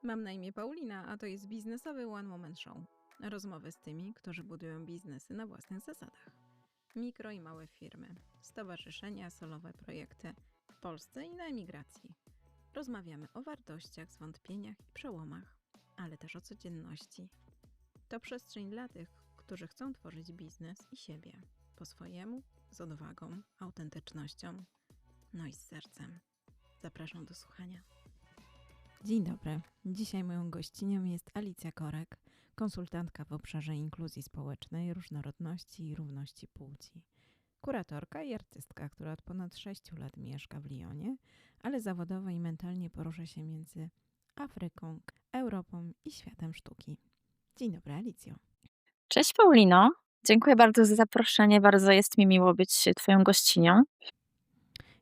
Mam na imię Paulina, a to jest biznesowy One Woman Show. Rozmowy z tymi, którzy budują biznesy na własnych zasadach. Mikro i małe firmy, stowarzyszenia, solowe projekty w Polsce i na emigracji. Rozmawiamy o wartościach, zwątpieniach i przełomach, ale też o codzienności. To przestrzeń dla tych, którzy chcą tworzyć biznes i siebie po swojemu, z odwagą, autentycznością, no i z sercem. Zapraszam do słuchania. Dzień dobry. Dzisiaj moją gościnią jest Alicja Korek, konsultantka w obszarze inkluzji społecznej, różnorodności i równości płci. Kuratorka i artystka, która od ponad 6 lat mieszka w Lyonie, ale zawodowo i mentalnie porusza się między Afryką, Europą i światem sztuki. Dzień dobry, Alicjo. Cześć Paulino, dziękuję bardzo za zaproszenie, bardzo jest mi miło być Twoją gościnią.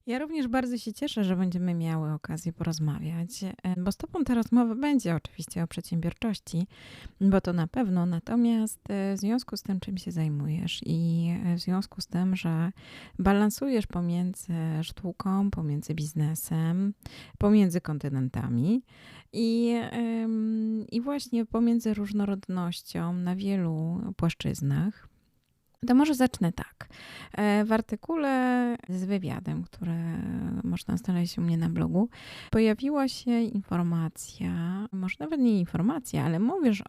Ja również bardzo się cieszę, że będziemy miały okazję porozmawiać, bo z Tobą ta rozmowa będzie oczywiście o przedsiębiorczości, bo to na pewno, natomiast w związku z tym, czym się zajmujesz i w związku z tym, że balansujesz pomiędzy sztuką, pomiędzy biznesem, pomiędzy kontynentami i właśnie pomiędzy różnorodnością na wielu płaszczyznach, to może zacznę tak. W artykule z wywiadem, który można znaleźć u mnie na blogu, pojawiła się informacja, może nawet nie informacja, ale mówisz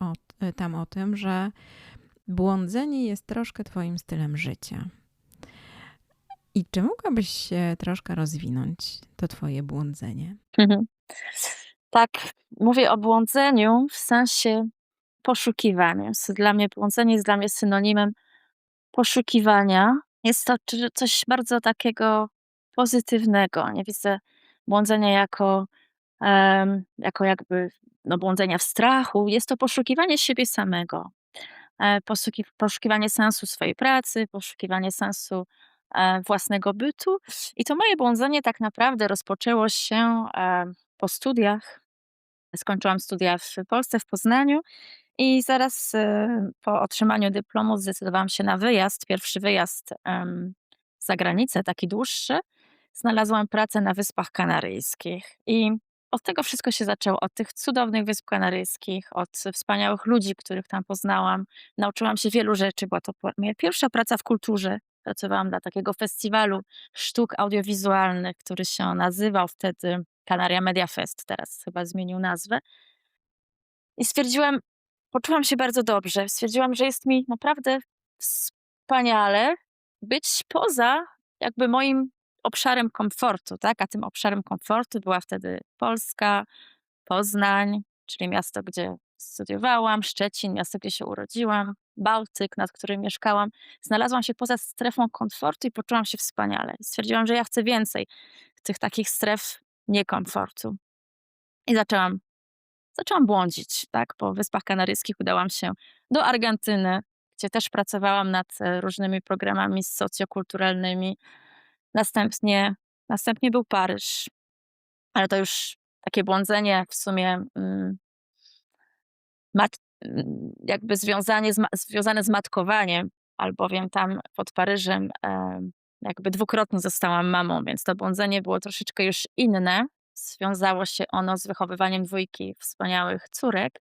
tam o tym, że błądzenie jest troszkę twoim stylem życia. I czy mogłabyś się troszkę rozwinąć to twoje błądzenie? Tak, mówię o błądzeniu w sensie poszukiwania. Dla mnie błądzenie jest dla mnie synonimem poszukiwania. Jest to coś bardzo takiego pozytywnego. Nie widzę błądzenia jako jakby błądzenia w strachu. Jest to poszukiwanie siebie samego. Poszukiwanie sensu swojej pracy, poszukiwanie sensu własnego bytu. I to moje błądzenie tak naprawdę rozpoczęło się po studiach. Skończyłam studia w Polsce, w Poznaniu i zaraz po otrzymaniu dyplomu zdecydowałam się na wyjazd, pierwszy wyjazd za granicę, taki dłuższy. Znalazłam pracę na Wyspach Kanaryjskich i od tego wszystko się zaczęło, od tych cudownych Wysp Kanaryjskich, od wspaniałych ludzi, których tam poznałam. Nauczyłam się wielu rzeczy, była to moja pierwsza praca w kulturze. Pracowałam dla takiego festiwalu sztuk audiowizualnych, który się nazywał wtedy Canaria Media Fest, teraz chyba zmienił nazwę. I poczułam się bardzo dobrze. Stwierdziłam, że jest mi naprawdę wspaniale być poza jakby moim obszarem komfortu, tak? A tym obszarem komfortu była wtedy Polska, Poznań, czyli miasto, gdzie studiowałam, Szczecin, miasto, gdzie się urodziłam, Bałtyk, nad którym mieszkałam. Znalazłam się poza strefą komfortu i poczułam się wspaniale. Stwierdziłam, że ja chcę więcej tych takich stref niekomfortu. I zaczęłam błądzić, tak? Po Wyspach Kanaryjskich udałam się do Argentyny, gdzie też pracowałam nad różnymi programami socjokulturalnymi. Następnie był Paryż, ale to już takie błądzenie w sumie jakby związane z matkowaniem, albowiem tam pod Paryżem jakby dwukrotnie zostałam mamą, więc to błądzenie było troszeczkę już inne. Związało się ono z wychowywaniem 2 wspaniałych córek.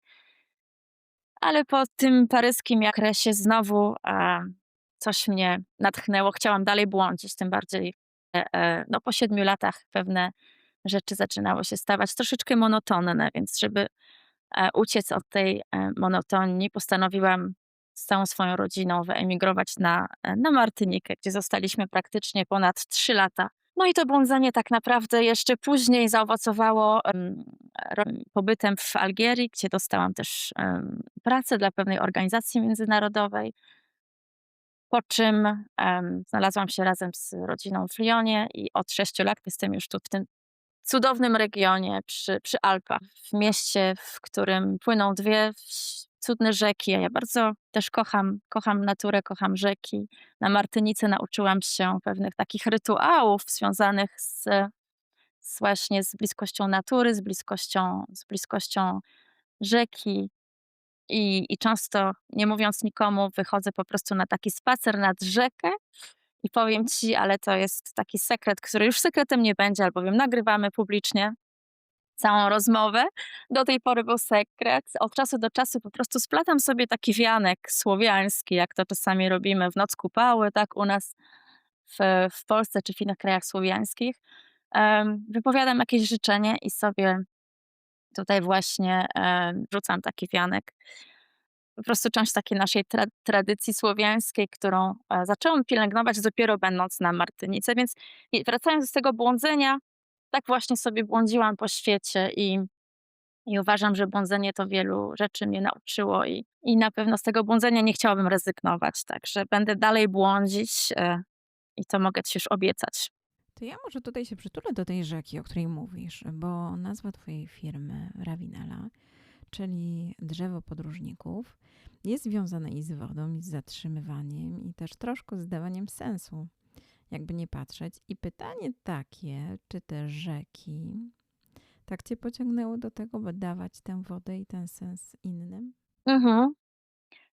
Ale po tym paryskim okresie znowu coś mnie natchnęło. Chciałam dalej błądzić, tym bardziej po 7 latach pewne rzeczy zaczynały się stawać troszeczkę monotonne, więc żeby uciec od tej monotonii, postanowiłam z całą swoją rodziną wyemigrować na Martynikę, gdzie zostaliśmy praktycznie ponad 3 lata. No i to błądzenie tak naprawdę jeszcze później zaowocowało pobytem w Algierii, gdzie dostałam też pracę dla pewnej organizacji międzynarodowej. Po czym znalazłam się razem z rodziną w Lyonie i od 6 lat jestem już tu w tym cudownym regionie przy Alpach, w mieście, w którym płyną 2 cudne rzeki. Ja bardzo też kocham naturę, kocham rzeki. Na Martynice nauczyłam się pewnych takich rytuałów związanych właśnie z bliskością natury, z bliskością rzeki. I często, nie mówiąc nikomu, wychodzę po prostu na taki spacer nad rzekę i powiem ci, ale to jest taki sekret, który już sekretem nie będzie, albowiem nagrywamy publicznie. całą rozmowę. Do tej pory był sekret. Od czasu do czasu po prostu splatam sobie taki wianek słowiański, jak to czasami robimy w Noc Kupały, tak, u nas w w Polsce czy w innych krajach słowiańskich. Wypowiadam jakieś życzenie i sobie tutaj właśnie, rzucam taki wianek. Po prostu część takiej naszej tradycji słowiańskiej, którą, zaczęłam pielęgnować dopiero będąc na Martynice, więc wracając z tego błądzenia, tak właśnie sobie błądziłam po świecie i uważam, że błądzenie to wielu rzeczy mnie nauczyło i na pewno z tego błądzenia nie chciałabym rezygnować, także będę dalej błądzić, i to mogę ci już obiecać. To ja może tutaj się przytulę do tej rzeki, o której mówisz, bo nazwa twojej firmy Ravinala, czyli drzewo podróżników, jest związane i z wodą, i z zatrzymywaniem, i też troszkę z dawaniem sensu, jakby nie patrzeć. I pytanie takie, czy te rzeki tak cię pociągnęły do tego, by dawać tę wodę i ten sens innym? Mhm.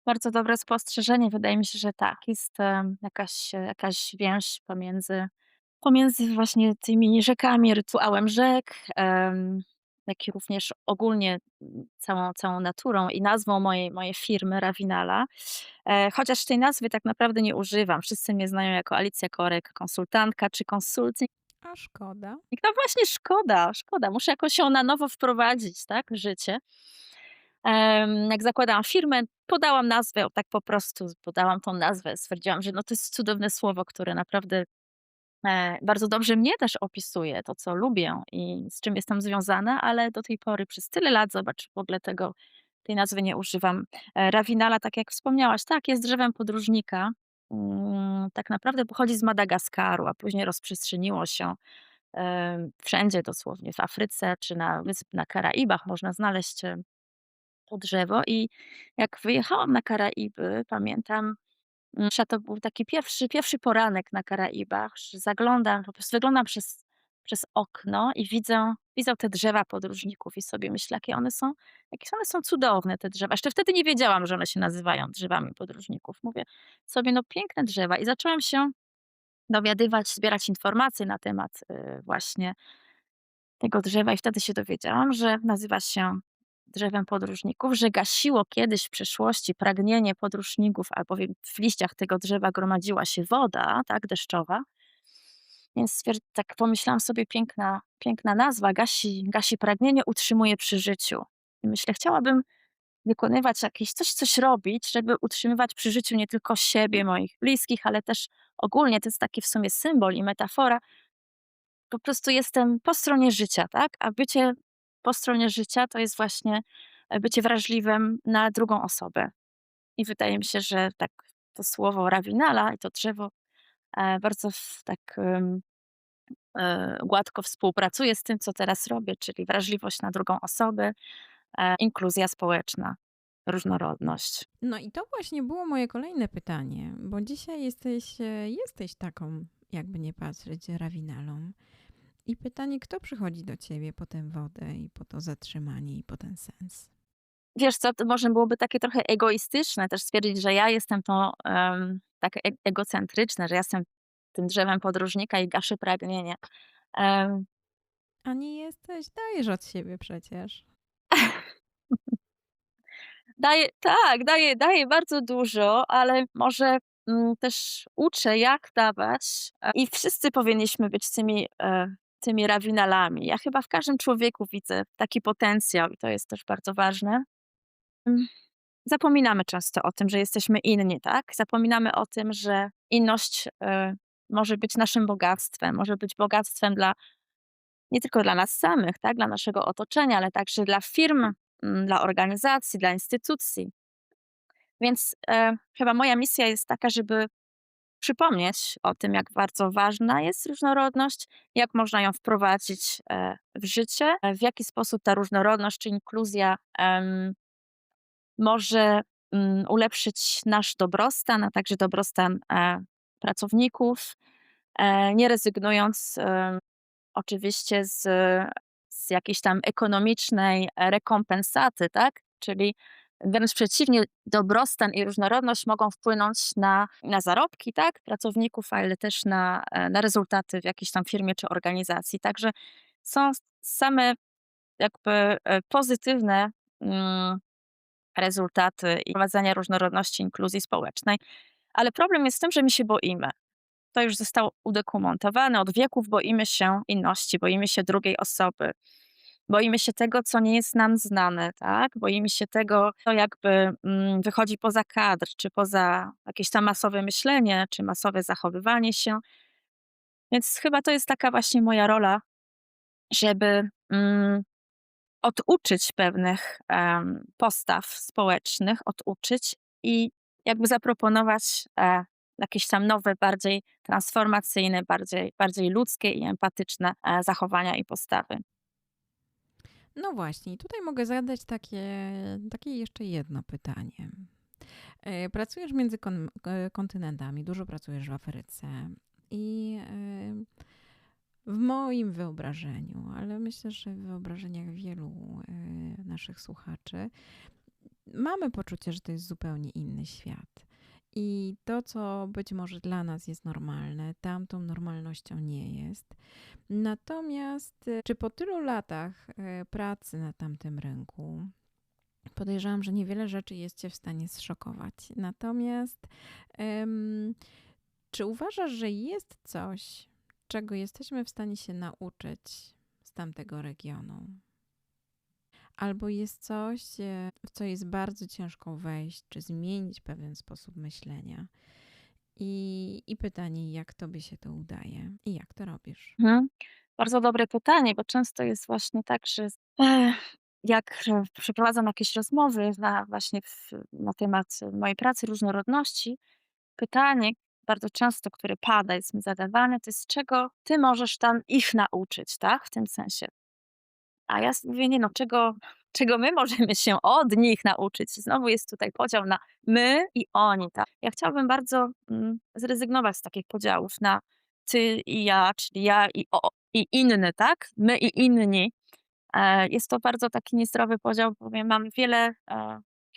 Bardzo dobre spostrzeżenie. Wydaje mi się, że tak, jest, jakaś więź pomiędzy właśnie tymi rzekami, rytuałem rzek, jak i również ogólnie, całą naturą i nazwą mojej firmy Ravinala. Chociaż tej nazwy tak naprawdę nie używam. Wszyscy mnie znają jako Alicja Korek, konsultantka czy konsulting. A szkoda. No właśnie szkoda, szkoda. Muszę jakoś ją na nowo wprowadzić, tak, w życie. Jak zakładałam firmę, podałam nazwę, o tak po prostu podałam tą nazwę. Stwierdziłam, że no to jest cudowne słowo, które naprawdę, bardzo dobrze mnie też opisuje, to co lubię i z czym jestem związana, ale do tej pory przez tyle lat, zobacz, w ogóle tej nazwy nie używam. Ravinala, tak jak wspomniałaś, tak, jest drzewem podróżnika. Tak naprawdę pochodzi z Madagaskaru, a później rozprzestrzeniło się, wszędzie dosłownie, w Afryce czy na Karaibach można znaleźć, to drzewo i jak wyjechałam na Karaiby, pamiętam, że to był taki pierwszy poranek na Karaibach, że zaglądam, po prostu wyglądam przez okno i widzę te drzewa podróżników i sobie myślę, jakie one są cudowne te drzewa. Jeszcze wtedy nie wiedziałam, że one się nazywają drzewami podróżników. Mówię sobie: "No piękne drzewa" i zaczęłam się dowiadywać, zbierać informacje na temat, właśnie tego drzewa i wtedy się dowiedziałam, że nazywa się drzewem podróżników, że gasiło kiedyś w przeszłości pragnienie podróżników, albowiem w liściach tego drzewa gromadziła się woda, tak, deszczowa. Więc tak pomyślałam sobie, piękna nazwa, gasi pragnienie, utrzymuje przy życiu. I myślę, chciałabym wykonywać coś robić, żeby utrzymywać przy życiu nie tylko siebie, moich bliskich, ale też ogólnie to jest taki w sumie symbol i metafora, po prostu jestem po stronie życia, tak? A bycie po stronie życia to jest właśnie, bycie wrażliwym na drugą osobę. I wydaje mi się, że tak to słowo Ravinala i to drzewo, bardzo gładko współpracuje z tym, co teraz robię, czyli wrażliwość na drugą osobę, inkluzja społeczna, różnorodność. No i to właśnie było moje kolejne pytanie, bo dzisiaj jesteś taką, jakby nie patrzeć, Ravinalą. I pytanie, kto przychodzi do ciebie po tę wodę i po to zatrzymanie i po ten sens? Wiesz co, to może byłoby takie trochę egoistyczne też stwierdzić, że ja jestem takie egocentryczne, że ja jestem tym drzewem podróżnika i gaszę pragnienie. Em, A nie jesteś? Dajesz od siebie przecież. daję bardzo dużo, ale może, też uczę, jak dawać, i wszyscy powinniśmy być tymi Rawinalami. Ja chyba w każdym człowieku widzę taki potencjał i to jest też bardzo ważne. Hm, Zapominamy często o tym, że jesteśmy inni, tak? Zapominamy o tym, że inność, może być naszym bogactwem, może być bogactwem nie tylko dla nas samych, tak, dla naszego otoczenia, ale także dla firm, dla organizacji, dla instytucji. Więc, chyba moja misja jest taka, żeby przypomnieć o tym, jak bardzo ważna jest różnorodność, jak można ją wprowadzić, w życie, w jaki sposób ta różnorodność czy inkluzja, może, ulepszyć nasz dobrostan, a także dobrostan, pracowników, nie rezygnując, oczywiście z jakiejś tam ekonomicznej, rekompensaty, tak? Czyli wręcz przeciwnie, dobrostan i różnorodność mogą wpłynąć na zarobki, tak, pracowników, ale też na rezultaty w jakiejś tam firmie czy organizacji. Także są same jakby, pozytywne, mm, rezultaty i prowadzenia różnorodności, inkluzji społecznej, ale problem jest w tym, że my się boimy. To już zostało udokumentowane. Od wieków boimy się inności, boimy się drugiej osoby. Boimy się tego, co nie jest nam znane, tak? Boimy się tego, co jakby wychodzi poza kadr, czy poza jakieś tam masowe myślenie, czy masowe zachowywanie się. Więc chyba to jest taka właśnie moja rola, żeby oduczyć pewnych postaw społecznych, oduczyć i jakby zaproponować jakieś tam nowe, bardziej transformacyjne, bardziej ludzkie i empatyczne zachowania i postawy. No właśnie, i tutaj mogę zadać takie jeszcze jedno pytanie. Pracujesz między kontynentami, dużo pracujesz w Afryce i w moim wyobrażeniu, ale myślę, że w wyobrażeniach wielu naszych słuchaczy, mamy poczucie, że to jest zupełnie inny świat. I to, co być może dla nas jest normalne, tamtą normalnością nie jest. Natomiast czy po tylu latach pracy na tamtym rynku, podejrzewam, że niewiele rzeczy jest cię w stanie zszokować. Natomiast czy uważasz, że jest coś, czego jesteśmy w stanie się nauczyć z tamtego regionu? Albo jest coś, w co jest bardzo ciężko wejść, czy zmienić pewien sposób myślenia? I pytanie, jak tobie się to udaje i jak to robisz? Mhm. Bardzo dobre pytanie, bo często jest właśnie tak, że jak przeprowadzam jakieś rozmowy na temat mojej pracy, różnorodności, pytanie bardzo często, które pada, jest mi zadawane, to jest czego ty możesz tam ich nauczyć, tak? W tym sensie. A ja mówię, nie no, czego my możemy się od nich nauczyć? Znowu jest tutaj podział na my i oni, tak? Ja chciałabym bardzo zrezygnować z takich podziałów na ty i ja, czyli ja i inny, tak? My i inni. Jest to bardzo taki niezdrowy podział, bowiem mamy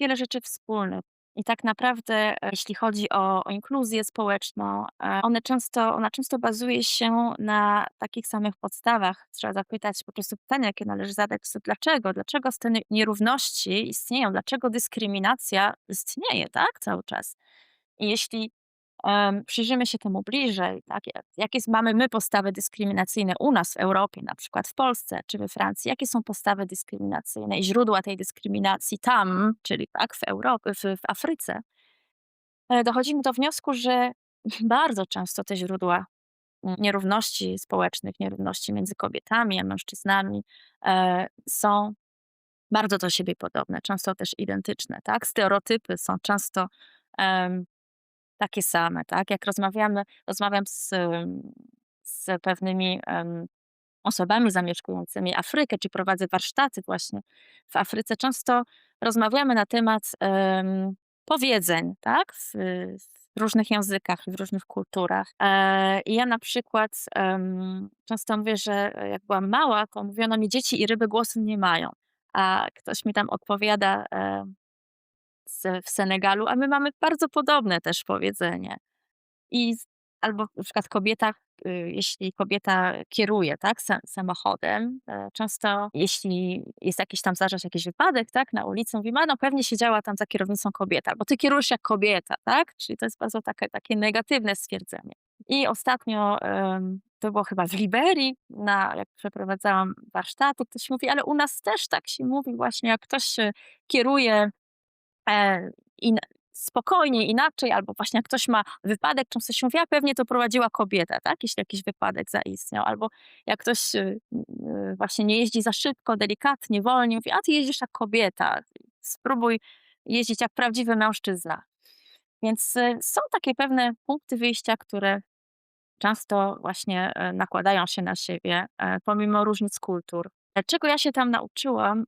wiele rzeczy wspólnych. I tak naprawdę, jeśli chodzi o inkluzję społeczną, ona często bazuje się na takich samych podstawach. Trzeba zapytać po prostu pytania, jakie należy zadać, to dlaczego? Dlaczego te nierówności istnieją? Dlaczego dyskryminacja istnieje, tak, cały czas? I jeśli przyjrzymy się temu bliżej, tak, jakie mamy my postawy dyskryminacyjne u nas w Europie, na przykład w Polsce czy we Francji, jakie są postawy dyskryminacyjne i źródła tej dyskryminacji tam, czyli tak, w Europie, w Afryce, dochodzimy do wniosku, że bardzo często te źródła nierówności społecznych, nierówności między kobietami a mężczyznami są bardzo do siebie podobne, często też identyczne, tak? Stereotypy są często takie same, tak? Jak rozmawiam z pewnymi osobami zamieszkującymi Afrykę, czy prowadzę warsztaty właśnie w Afryce, często rozmawiamy na temat powiedzeń, tak? W różnych językach, w różnych kulturach. I ja na przykład często mówię, że jak byłam mała, to mówiono mi, dzieci i ryby głosu nie mają. A ktoś mi tam odpowiada w Senegalu, a my mamy bardzo podobne też powiedzenie. I z albo na przykład jeśli kobieta kieruje, tak, samochodem, często jeśli jest jakiś tam zdarza się jakiś wypadek, tak, na ulicy, mówimy: "A no pewnie siedziała tam za kierownicą kobieta", albo "Ty kierujesz jak kobieta", tak? Czyli to jest bardzo takie negatywne stwierdzenie. I ostatnio, to było chyba w Liberii, jak przeprowadzałam warsztaty, ktoś mówi: "Ale u nas też tak się mówi właśnie, jak ktoś się kieruje E, in spokojnie, inaczej, albo właśnie jak ktoś ma wypadek, często się mówi: "A pewnie to prowadziła kobieta", tak, jeśli jakiś wypadek zaistniał. Albo jak ktoś, właśnie nie jeździ za szybko, delikatnie, wolniej, mówi: "A ty jeździsz jak kobieta, spróbuj jeździć jak prawdziwy mężczyzna". Więc, są takie pewne punkty wyjścia, które często właśnie, nakładają się na siebie, pomimo różnic kultur. Czego ja się tam nauczyłam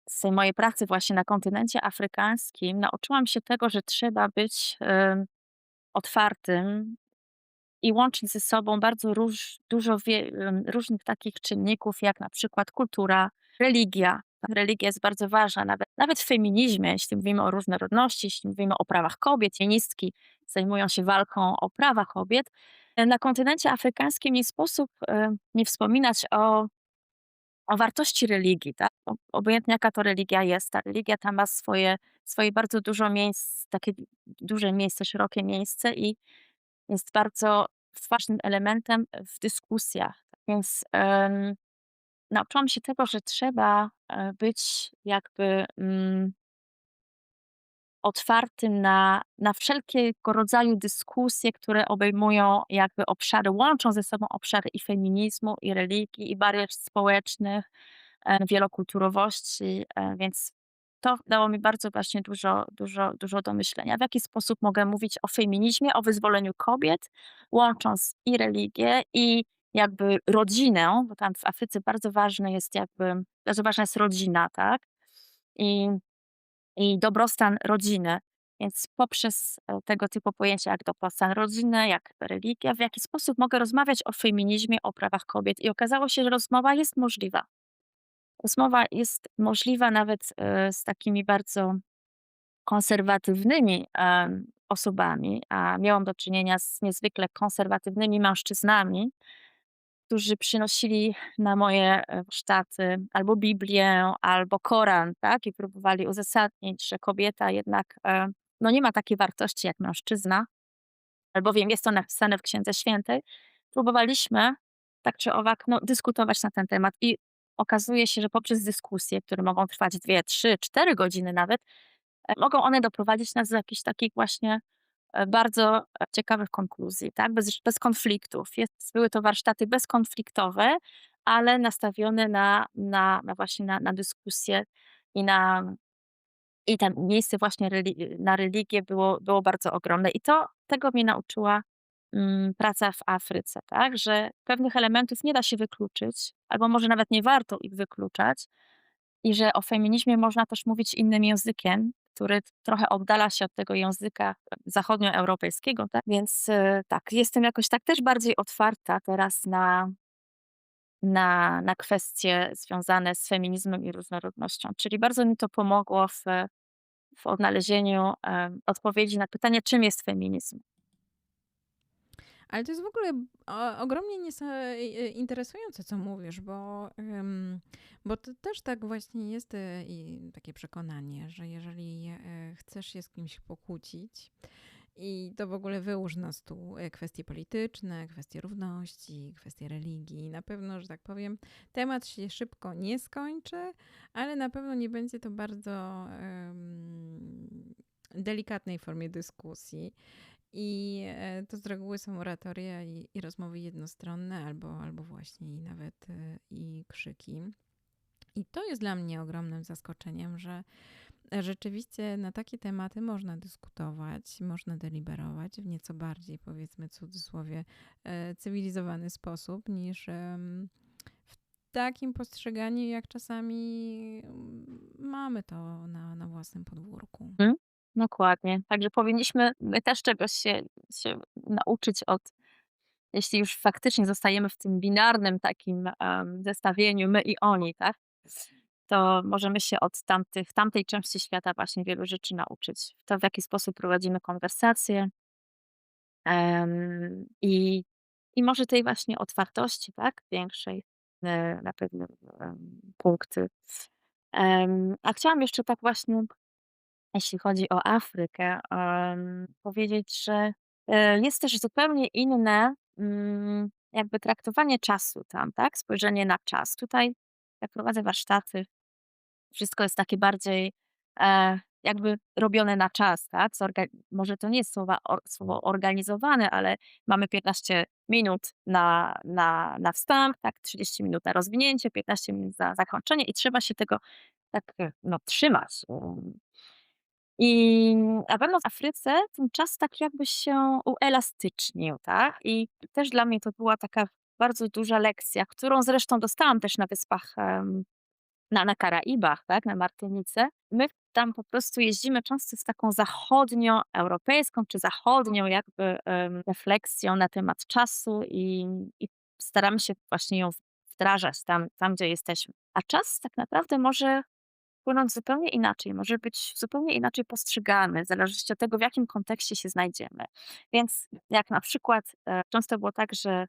z mojej pracy właśnie na kontynencie afrykańskim nauczyłam się tego, że trzeba być, otwartym i łączyć ze sobą bardzo dużo różnych takich czynników, jak na przykład kultura, religia. Religia jest bardzo ważna, nawet w feminizmie, jeśli mówimy o różnorodności, jeśli mówimy o prawach kobiet, feministki zajmują się walką o prawa kobiet. Na kontynencie afrykańskim nie sposób, nie wspominać o o wartości religii, tak? Obojętnie jaka to religia jest, ta religia tam ma swoje bardzo dużo miejsc, takie duże miejsce, szerokie miejsce i jest bardzo ważnym elementem w dyskusjach. Więc, nauczyłam się tego, że trzeba, być jakby, otwartym na wszelkiego rodzaju dyskusje, które obejmują jakby obszary, łączą ze sobą obszary i feminizmu, i religii, i barier społecznych, wielokulturowości, więc to dało mi bardzo właśnie dużo do myślenia. W jaki sposób mogę mówić o feminizmie, o wyzwoleniu kobiet, łącząc i religię, i jakby rodzinę, bo tam w Afryce bardzo ważna jest rodzina, tak? I i dobrostan rodziny. Więc poprzez, tego typu pojęcia jak dobrostan rodziny, jak religia, w jaki sposób mogę rozmawiać o feminizmie, o prawach kobiet. I okazało się, że rozmowa jest możliwa. Rozmowa jest możliwa nawet, z takimi bardzo konserwatywnymi, osobami, a miałam do czynienia z niezwykle konserwatywnymi mężczyznami, którzy przynosili na moje, warsztaty albo Biblię, albo Koran, tak, i próbowali uzasadnić, że kobieta jednak, no, nie ma takiej wartości jak mężczyzna, albowiem jest to napisane w Księdze Świętej. Próbowaliśmy tak czy owak, no, dyskutować na ten temat i okazuje się, że poprzez dyskusje, które mogą trwać 2, 3, 4 godziny nawet, mogą one doprowadzić nas do jakichś takich właśnie, bardzo, ciekawych konkluzji, tak, bez konfliktów. Były to warsztaty bezkonfliktowe, ale nastawione na właśnie na dyskusję i i tam miejsce właśnie na religię było bardzo ogromne. I tego mnie nauczyła, praca w Afryce, tak, że pewnych elementów nie da się wykluczyć, albo może nawet nie warto ich wykluczać i że o feminizmie można też mówić innym językiem, który trochę oddala się od tego języka zachodnioeuropejskiego, tak. Więc, tak, jestem jakoś tak też bardziej otwarta teraz na kwestie związane z feminizmem i różnorodnością. Czyli bardzo mi to pomogło w odnalezieniu, odpowiedzi na pytanie, czym jest feminizm. Ale to jest w ogóle ogromnie interesujące, co mówisz, bo to też tak właśnie jest i takie przekonanie, że jeżeli chcesz się z kimś pokłócić i to w ogóle wyłóż na stół kwestie polityczne, kwestie równości, kwestie religii, na pewno, że tak powiem, temat się szybko nie skończy, ale na pewno nie będzie to bardzo delikatnej formie dyskusji. I to z reguły są oratoria i rozmowy jednostronne, albo właśnie i nawet i krzyki. I to jest dla mnie ogromnym zaskoczeniem, że rzeczywiście na takie tematy można dyskutować, można deliberować w nieco bardziej, powiedzmy w cudzysłowie, cywilizowany sposób niż w takim postrzeganiu, jak czasami mamy to na własnym podwórku. Mhm. Dokładnie. Także powinniśmy my też czegoś się nauczyć jeśli już faktycznie zostajemy w tym binarnym takim, zestawieniu my i oni, tak, to możemy się od tamtej części świata właśnie wielu rzeczy nauczyć. To, w jaki sposób prowadzimy konwersacje, i może tej właśnie otwartości, tak, większej, na pewne, punkty. A chciałam jeszcze tak właśnie, jeśli chodzi o Afrykę, powiedzieć, że, jest też zupełnie inne, jakby traktowanie czasu tam, tak, spojrzenie na czas. Tutaj, jak prowadzę warsztaty, wszystko jest takie bardziej, jakby robione na czas, tak? Może to nie jest słowo organizowane, ale mamy 15 minut na wstęp, tak, 30 minut na rozwinięcie, 15 minut za zakończenie i trzeba się tego tak, no, trzymać. I na pewno w Afryce ten czas tak jakby się uelastycznił, tak? I też dla mnie to była taka bardzo duża lekcja, którą zresztą dostałam też na wyspach, na Karaibach, tak, na Martynice. My tam po prostu jeździmy często z taką zachodnioeuropejską czy zachodnią jakby, refleksją na temat czasu i staramy się właśnie ją wdrażać tam, gdzie jesteśmy. A czas tak naprawdę może płynąć zupełnie inaczej, może być zupełnie inaczej postrzegany, w zależności od tego, w jakim kontekście się znajdziemy. Więc jak na przykład, często było tak, że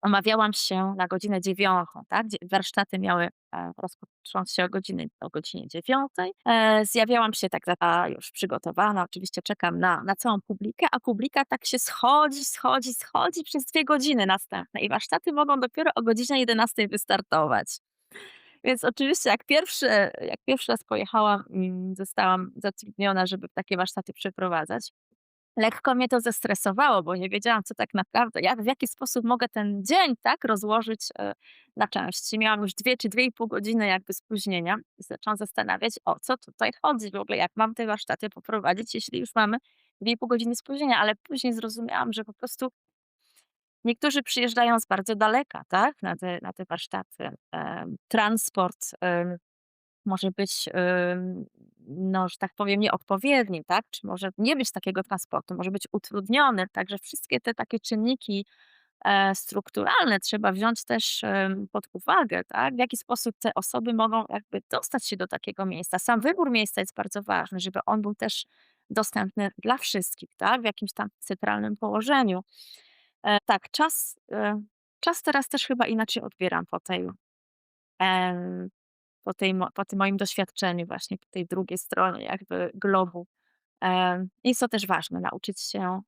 Omawiałam się na godzinę 9:00, tak? Warsztaty miały rozpocząć się o godzinie 9:00. Zjawiałam się tak już przygotowana, oczywiście czekam na całą publikę, a publika tak się schodzi przez 2 godziny następne i warsztaty mogą dopiero o godzinie 11:00 wystartować. Więc oczywiście jak pierwszy raz pojechałam, zostałam zatrudniona, żeby takie warsztaty przeprowadzać. Lekko mnie to zestresowało, bo nie wiedziałam, co tak naprawdę w jaki sposób mogę ten dzień, tak, rozłożyć, na części. Miałam już 2 czy 2,5 godziny jakby spóźnienia i zaczęłam zastanawiać, o co tutaj chodzi w ogóle, jak mam te warsztaty poprowadzić, jeśli już mamy 2,5 godziny spóźnienia, ale później zrozumiałam, że po prostu niektórzy przyjeżdżają z bardzo daleka, tak, na te warsztaty. Transport, może być, no, że tak powiem, nieodpowiedni, tak? Czy może nie być takiego transportu, może być utrudniony. Także wszystkie te takie czynniki strukturalne trzeba wziąć też pod uwagę, tak? W jaki sposób te osoby mogą jakby dostać się do takiego miejsca. Sam wybór miejsca jest bardzo ważny, żeby on był też dostępny dla wszystkich, tak? W jakimś tam centralnym położeniu. Tak, czas teraz też chyba inaczej odbieram em, po tym moim doświadczeniu właśnie po tej drugiej stronie jakby globu. Jest to też ważne, nauczyć się,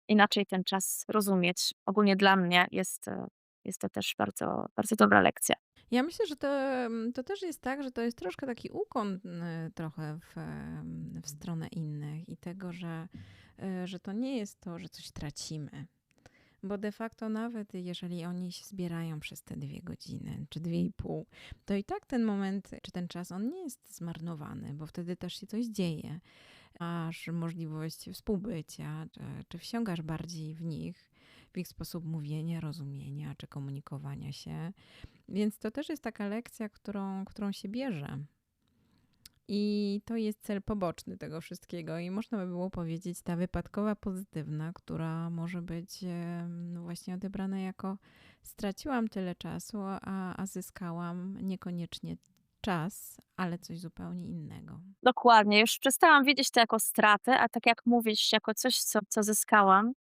inaczej ten czas rozumieć. Ogólnie dla mnie jest to też bardzo, bardzo dobra lekcja. Ja myślę, że to też jest tak, że to jest troszkę taki ukłon trochę w stronę innych i tego, że to nie jest to, że coś tracimy. Bo de facto nawet jeżeli oni się zbierają przez te 2 godziny czy 2,5, to i tak ten moment czy ten czas on nie jest zmarnowany, bo wtedy też się coś dzieje. Masz możliwość współbycia, czy wsiągasz bardziej w ich sposób mówienia, rozumienia czy komunikowania się. Więc to też jest taka lekcja, którą się bierze. I to jest cel poboczny tego wszystkiego. I można by było powiedzieć, ta wypadkowa pozytywna, która może być no właśnie odebrana jako straciłam tyle czasu, a zyskałam niekoniecznie czas, ale coś zupełnie innego. Dokładnie, już przestałam widzieć to jako stratę, a tak jak mówisz, jako coś, co zyskałam,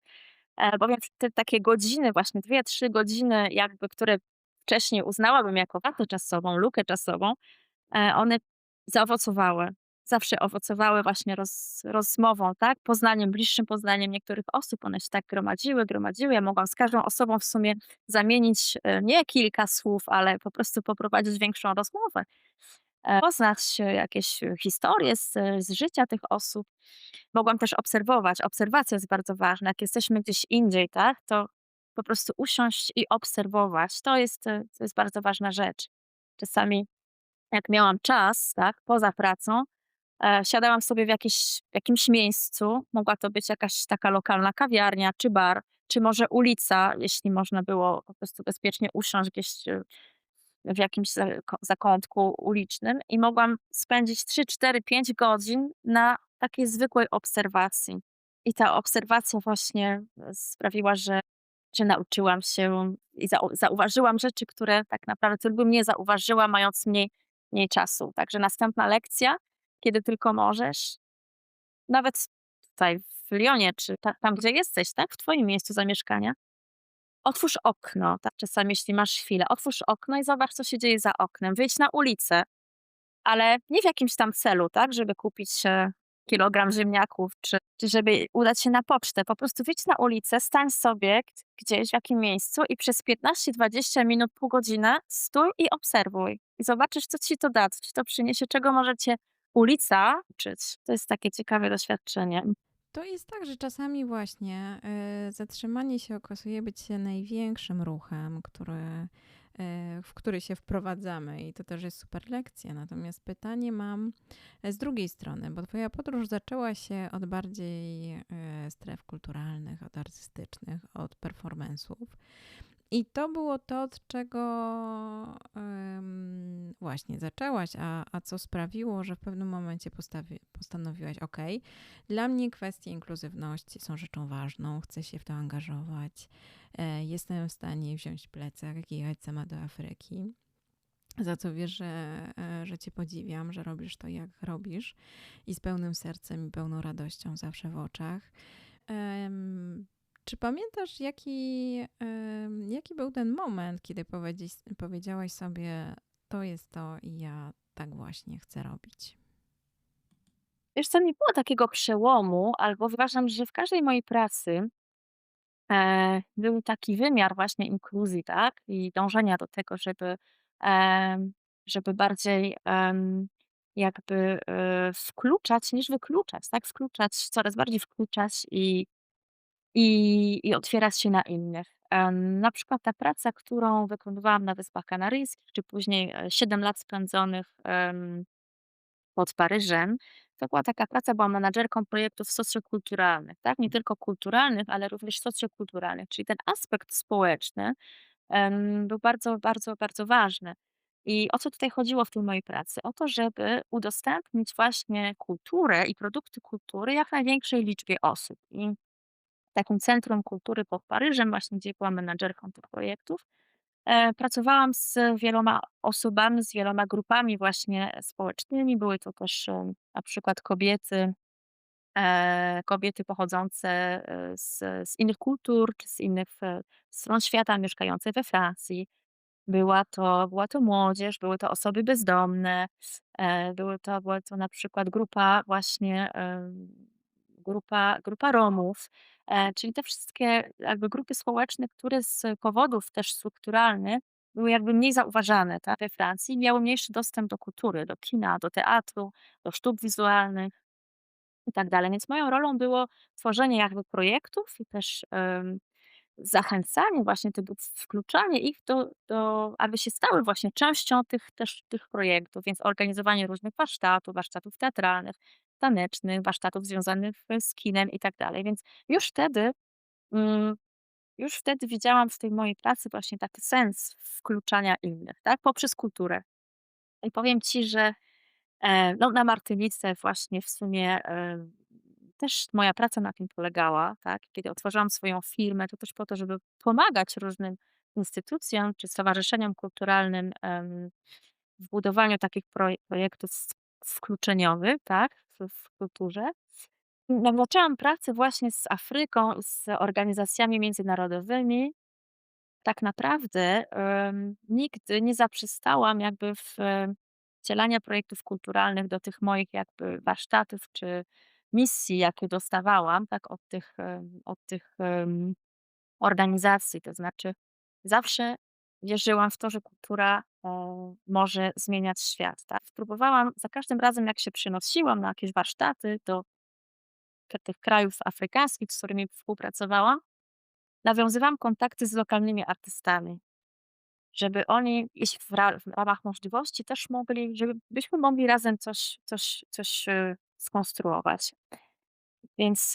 bowiem te takie godziny, właśnie 2, 3 godziny jakby, które wcześniej uznałabym jako watę czasową, lukę czasową, one zaowocowały. Zawsze owocowały właśnie rozmową, tak, bliższym poznaniem niektórych osób. One się tak gromadziły. Ja mogłam z każdą osobą w sumie zamienić, nie kilka słów, ale po prostu poprowadzić większą rozmowę. Poznać jakieś historie z życia tych osób. Mogłam też obserwować. Obserwacja jest bardzo ważna. Jak jesteśmy gdzieś indziej, tak, to po prostu usiąść i obserwować. To jest bardzo ważna rzecz. Czasami jak miałam czas, tak, poza pracą, siadałam sobie w jakimś miejscu. Mogła to być jakaś taka lokalna kawiarnia czy bar, czy może ulica, jeśli można było po prostu bezpiecznie usiąść gdzieś, w jakimś zakątku ulicznym i mogłam spędzić 3, 4, 5 godzin na takiej zwykłej obserwacji. I ta obserwacja właśnie sprawiła, że nauczyłam się i zauważyłam rzeczy, które tak naprawdę tylko bym nie zauważyła, mając mniej czasu. Także następna lekcja, kiedy tylko możesz, nawet tutaj w Lyonie, czy tam, gdzie jesteś, tak, w twoim miejscu zamieszkania, otwórz okno, tak, czasami jeśli masz chwilę, otwórz okno i zobacz, co się dzieje za oknem. Wyjdź na ulicę, ale nie w jakimś tam celu, tak, żeby kupić, kilogram ziemniaków, czy żeby udać się na pocztę. Po prostu wyjdź na ulicę, stań sobie gdzieś w jakim miejscu i przez 15-20 minut, pół godziny stój i obserwuj. I zobaczysz, co ci to da, co ci to przyniesie, czego może cię ulica uczyć. To jest takie ciekawe doświadczenie. To jest tak, że czasami właśnie zatrzymanie się okazuje być się największym ruchem, w który się wprowadzamy i to też jest super lekcja. Natomiast pytanie mam z drugiej strony, bo twoja podróż zaczęła się od bardziej stref kulturalnych, od artystycznych, od performance'ów. I to było to, od czego właśnie zaczęłaś, a co sprawiło, że w pewnym momencie postanowiłaś, ok, dla mnie kwestie inkluzywności są rzeczą ważną, chcę się w to angażować, jestem w stanie wziąć plecak i jechać sama do Afryki, za co wiesz, że cię podziwiam, że robisz to, jak robisz i z pełnym sercem i pełną radością zawsze w oczach. Czy pamiętasz, jaki był ten moment, kiedy powiedziałaś sobie: „To jest to i ja tak właśnie chcę robić”? Wiesz co, nie było takiego przełomu, albo uważam, że w każdej mojej pracy, był taki wymiar właśnie inkluzji, tak, i dążenia do tego, żeby bardziej, jakby, wkluczać niż wykluczać, tak, coraz bardziej wkluczać i otwierać się na innych. Na przykład ta praca, którą wykonywałam na Wyspach Kanaryjskich, czy później, 7 lat spędzonych, pod Paryżem, to była taka praca, byłam menadżerką projektów socjokulturalnych, tak? Nie tylko kulturalnych, ale również socjokulturalnych, czyli ten aspekt społeczny, był bardzo, bardzo, bardzo ważny. I o co tutaj chodziło w tej mojej pracy? O to, żeby udostępnić właśnie kulturę i produkty kultury jak największej liczbie osób. I w takim centrum kultury pod Paryżem, właśnie gdzie byłam menadżerką tych projektów, pracowałam z wieloma osobami, z wieloma grupami właśnie społecznymi. Były to też, na przykład kobiety pochodzące, z innych kultur czy z innych, stron świata, mieszkające we Francji. Była to młodzież, były to osoby bezdomne, była to na przykład grupa właśnie, grupa Romów, czyli te wszystkie jakby grupy społeczne, które z powodów też strukturalnych były jakby mniej zauważane, tak, we Francji, miały mniejszy dostęp do kultury, do kina, do teatru, do sztuk wizualnych i tak dalej. Więc moją rolą było tworzenie jakby projektów i też, zachęcanie właśnie tego, wkluczanie ich aby się stały właśnie częścią tych projektów, więc organizowanie różnych warsztatów teatralnych, tanecznych, warsztatów związanych, z kinem i tak dalej. Więc już wtedy, mm, już wtedy widziałam w tej mojej pracy właśnie taki sens wkluczania innych, tak, poprzez kulturę. I powiem ci, że no, na Martynice właśnie w sumie, też moja praca na tym polegała, tak. Kiedy otworzyłam swoją firmę, to też po to, żeby pomagać różnym instytucjom czy stowarzyszeniom kulturalnym, w budowaniu takich projektów wkluczeniowych, tak, w kulturze. No, zaczęłam pracę właśnie z Afryką, z organizacjami międzynarodowymi. Tak naprawdę, nigdy nie zaprzestałam jakby wcielania projektów kulturalnych do tych moich jakby warsztatów czy misji, jakie dostawałam, tak, od tych organizacji. To znaczy zawsze wierzyłam w to, że kultura, może zmieniać świat, tak. Próbowałam za każdym razem, jak się przenosiłam na jakieś warsztaty do tych krajów afrykańskich, z którymi współpracowałam, nawiązywałam kontakty z lokalnymi artystami. Żeby oni, jeśli w ramach możliwości też żebyśmy mogli razem coś, skonstruować. Więc,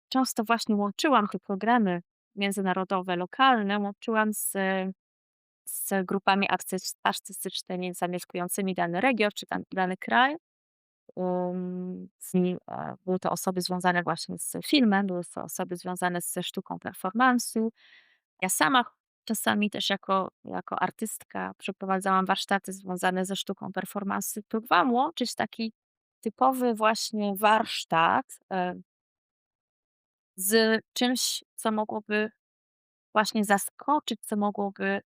często właśnie łączyłam te programy międzynarodowe, lokalne, łączyłam z grupami artystycznymi zamieszkującymi dany region czy dany kraj. Były to osoby związane właśnie z filmem, były to osoby związane ze sztuką performansu. Ja sama czasami też jako artystka przeprowadzałam warsztaty związane ze sztuką performance. Próbowałam łączyć taki typowy właśnie warsztat, z czymś, co mogłoby właśnie zaskoczyć, co mogłoby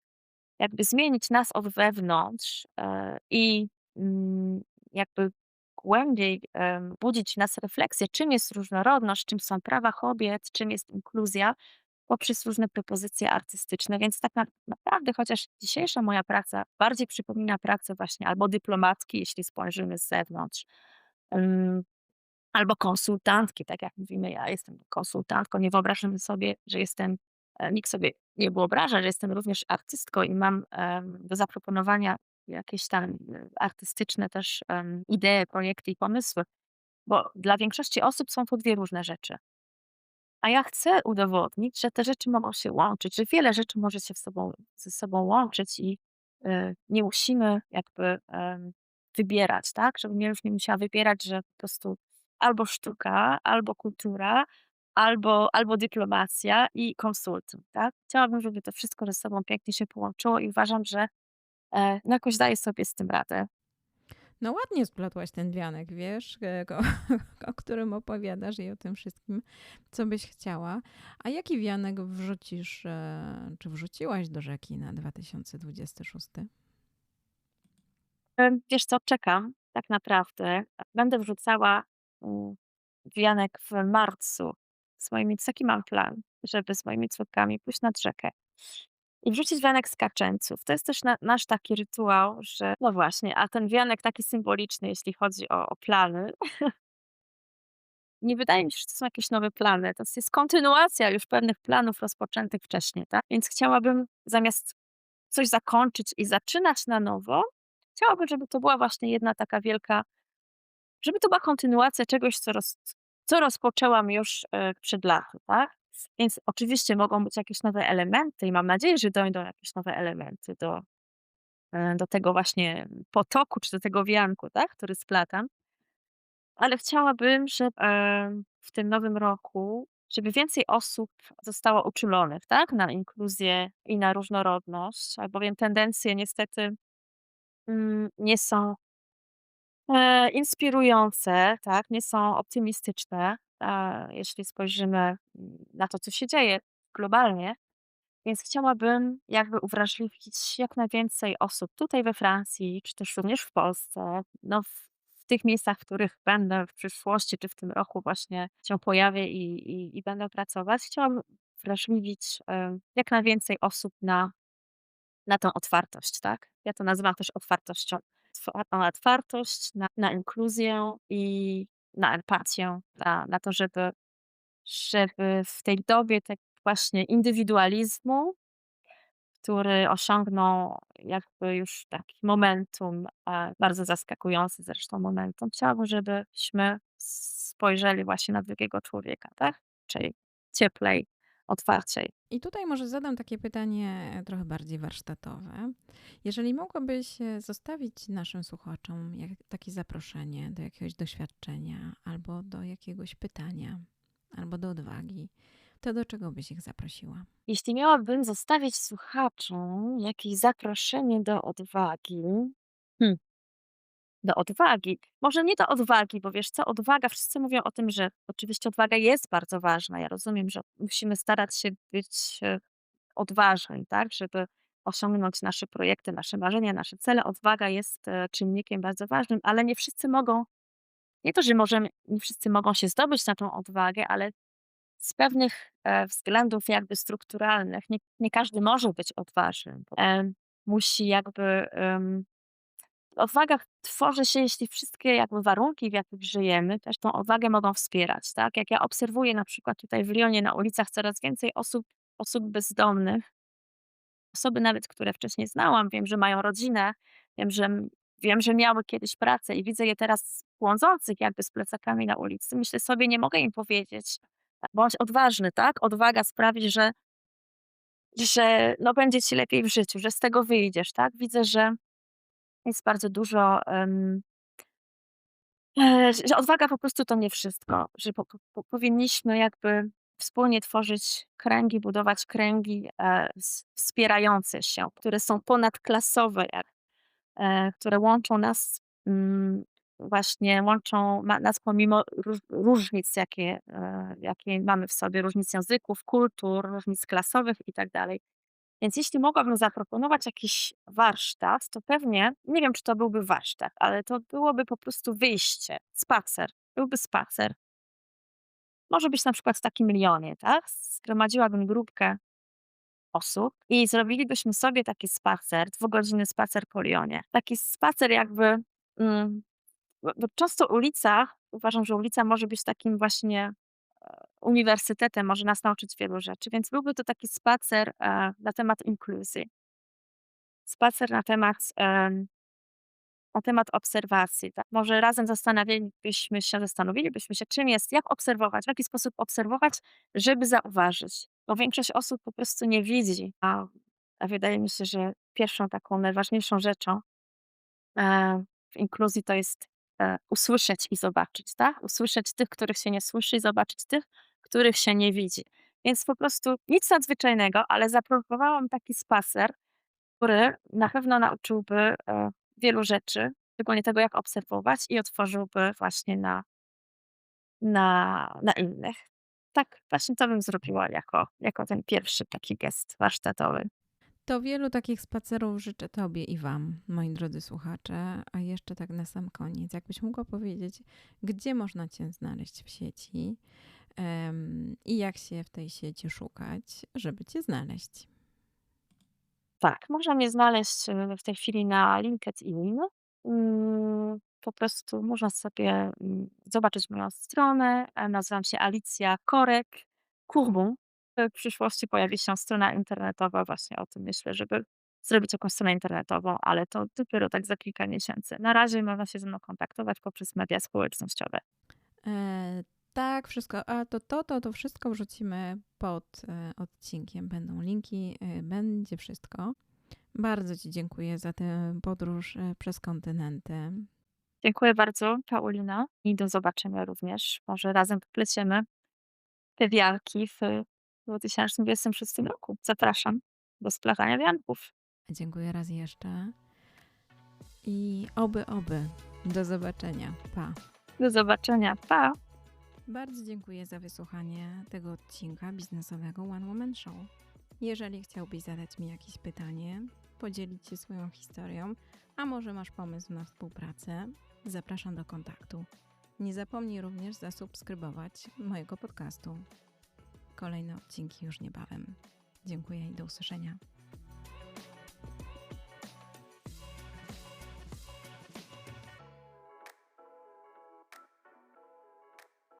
jakby zmienić nas od wewnątrz, i, jakby głębiej, budzić w nas refleksję, czym jest różnorodność, czym są prawa kobiet, czym jest inkluzja, poprzez różne propozycje artystyczne. Więc tak naprawdę, chociaż dzisiejsza moja praca bardziej przypomina pracę właśnie albo dyplomatki, jeśli spojrzymy z zewnątrz, albo konsultantki, tak jak mówimy, ja jestem konsultantką, nie wyobrażamy sobie, że nikt sobie nie wyobraża, że jestem również artystką i mam, do zaproponowania jakieś tam, artystyczne też, idee, projekty i pomysły, bo dla większości osób są to 2 różne rzeczy. A ja chcę udowodnić, że te rzeczy mogą się łączyć, że wiele rzeczy może się ze sobą łączyć i, nie musimy jakby, wybierać, tak? Żebym ja już nie musiała wybierać, że po prostu albo sztuka, albo kultura, albo dyplomacja i konsulting, tak? Chciałabym, żeby to wszystko ze sobą pięknie się połączyło i uważam, że, no jakoś daję sobie z tym radę. No ładnie splotłaś ten wianek, wiesz, o którym opowiadasz i o tym wszystkim, co byś chciała. A jaki wianek wrzucisz, czy wrzuciłaś do rzeki na 2026? Wiesz co, czekam tak naprawdę. Będę wrzucała, mm, wianek w marcu z moimi taki mam plan, żeby z moimi córkami pójść nad rzekę i wrzucić wianek z kaczęców. To jest też nasz taki rytuał, że no właśnie, a ten wianek taki symboliczny, jeśli chodzi o plany. Nie wydaje mi się, że to są jakieś nowe plany. To jest kontynuacja już pewnych planów rozpoczętych wcześniej, tak? Więc chciałabym zamiast coś zakończyć i zaczynać na nowo, chciałabym, żeby to była właśnie jedna taka wielka, żeby to była kontynuacja czegoś, co rozpoczęłam już, przed laty, tak? Więc oczywiście mogą być jakieś nowe elementy i mam nadzieję, że dojdą jakieś nowe elementy do tego właśnie potoku czy do tego wianku, tak, który splatam. Ale chciałabym, w tym nowym roku, żeby więcej osób zostało uczulonych, tak, na inkluzję i na różnorodność, albowiem tendencje niestety, nie są, inspirujące, tak, nie są optymistyczne, jeśli spojrzymy, na to, co się dzieje globalnie. Więc chciałabym jakby uwrażliwić jak najwięcej osób tutaj we Francji, czy też również w Polsce, no w tych miejscach, w których będę w przyszłości, czy w tym roku właśnie się pojawię i będę pracować. Chciałabym uwrażliwić, jak najwięcej osób na tą otwartość, tak? Ja to nazywam też otwartością. Na otwartość, na inkluzję i na empatię, na to, żeby w tej dobie tak właśnie indywidualizmu, który osiągnął jakby już taki momentum, bardzo zaskakujący zresztą momentum. Chciałabym, żebyśmy spojrzeli właśnie na drugiego człowieka, tak? Czyli cieplej, otwarciej. I tutaj może zadam takie pytanie trochę bardziej warsztatowe. Jeżeli mogłabyś zostawić naszym słuchaczom takie zaproszenie do jakiegoś doświadczenia, albo do jakiegoś pytania, albo do odwagi, to do czego byś ich zaprosiła? Jeśli miałabym zostawić słuchaczom jakieś zaproszenie do odwagi, hmm, do odwagi. Może nie do odwagi, bo wiesz co, odwaga, wszyscy mówią o tym, że oczywiście odwaga jest bardzo ważna. Ja rozumiem, że musimy starać się być odważni, tak, żeby osiągnąć nasze projekty, nasze marzenia, nasze cele. Odwaga jest czynnikiem bardzo ważnym, ale nie wszyscy mogą, nie to, że możemy, nie wszyscy mogą się zdobyć na tą odwagę, ale z pewnych względów jakby strukturalnych nie każdy może być odważny. Bo, musi jakby odwaga tworzy się, jeśli wszystkie jakby warunki, w jakich żyjemy, też tą odwagę mogą wspierać, tak? Jak ja obserwuję na przykład tutaj w Lyonie na ulicach coraz więcej osób bezdomnych, osoby nawet, które wcześniej znałam, wiem, że mają rodzinę, wiem, że wiem, że miały kiedyś pracę i widzę je teraz błądzących jakby z plecakami na ulicy. Myślę sobie, nie mogę im powiedzieć: „Bądź odważny”, tak? Odwaga sprawi, że no będzie ci lepiej w życiu, że z tego wyjdziesz, tak? Widzę, że jest bardzo dużo, że odwaga po prostu to nie wszystko, że powinniśmy jakby wspólnie tworzyć kręgi, budować kręgi, wspierające się, które są ponadklasowe, które łączą nas, właśnie łączą nas pomimo różnic, jakie mamy w sobie, różnic języków, kultur, różnic klasowych i tak dalej. Więc jeśli mogłabym zaproponować jakiś warsztat, to pewnie, nie wiem, czy to byłby warsztat, ale to byłoby po prostu wyjście, spacer. Byłby spacer. Może być na przykład w takim Lyonie, tak? Zgromadziłabym grupkę osób i zrobilibyśmy sobie taki spacer, dwugodzinny spacer po Lyonie. Taki spacer jakby, mm, bo często ulica, uważam, że ulica może być takim właśnie uniwersytetem, może nas nauczyć wielu rzeczy, więc byłby to taki spacer na temat inkluzji. Spacer na temat obserwacji, tak. Może razem zastanowilibyśmy się, czym jest, jak obserwować, w jaki sposób obserwować, żeby zauważyć. Bo większość osób po prostu nie widzi, a wydaje mi się, że pierwszą taką najważniejszą rzeczą, w inkluzji to jest, usłyszeć i zobaczyć, tak. Usłyszeć tych, których się nie słyszy i zobaczyć tych, których się nie widzi. Więc po prostu nic nadzwyczajnego, ale zaproponowałam taki spacer, który na pewno nauczyłby, wielu rzeczy. szczególnie tego, jak obserwować i otworzyłby właśnie na innych. Tak, właśnie to bym zrobiła jako ten pierwszy taki gest warsztatowy. To wielu takich spacerów życzę Tobie i Wam, moi drodzy słuchacze. A jeszcze tak na sam koniec, jakbyś mogła powiedzieć, gdzie można Cię znaleźć w sieci i jak się w tej sieci szukać, żeby Cię znaleźć. Tak, można mnie znaleźć, w tej chwili na LinkedIn. Po prostu można sobie, zobaczyć moją stronę. Nazywam się Alicja Korek-Courbon. W przyszłości pojawi się strona internetowa, właśnie o tym myślę, żeby zrobić jakąś stronę internetową, ale to dopiero tak za kilka miesięcy. Na razie można się ze mną kontaktować poprzez media społecznościowe. E, tak, wszystko. A to wszystko wrzucimy pod odcinkiem. Będą linki, będzie wszystko. Bardzo Ci dziękuję za tę podróż przez kontynenty. Dziękuję bardzo, Paulina, i do zobaczenia również. Może razem popleciemy te wianki w 2026 roku. Zapraszam do splachania wianków. Dziękuję raz jeszcze i oby. Do zobaczenia. Pa. Do zobaczenia. Pa! Bardzo dziękuję za wysłuchanie tego odcinka biznesowego One Woman Show. Jeżeli chciałbyś zadać mi jakieś pytanie, podzielić się swoją historią, a może masz pomysł na współpracę, zapraszam do kontaktu. Nie zapomnij również zasubskrybować mojego podcastu. Kolejne odcinki już niebawem. Dziękuję i do usłyszenia.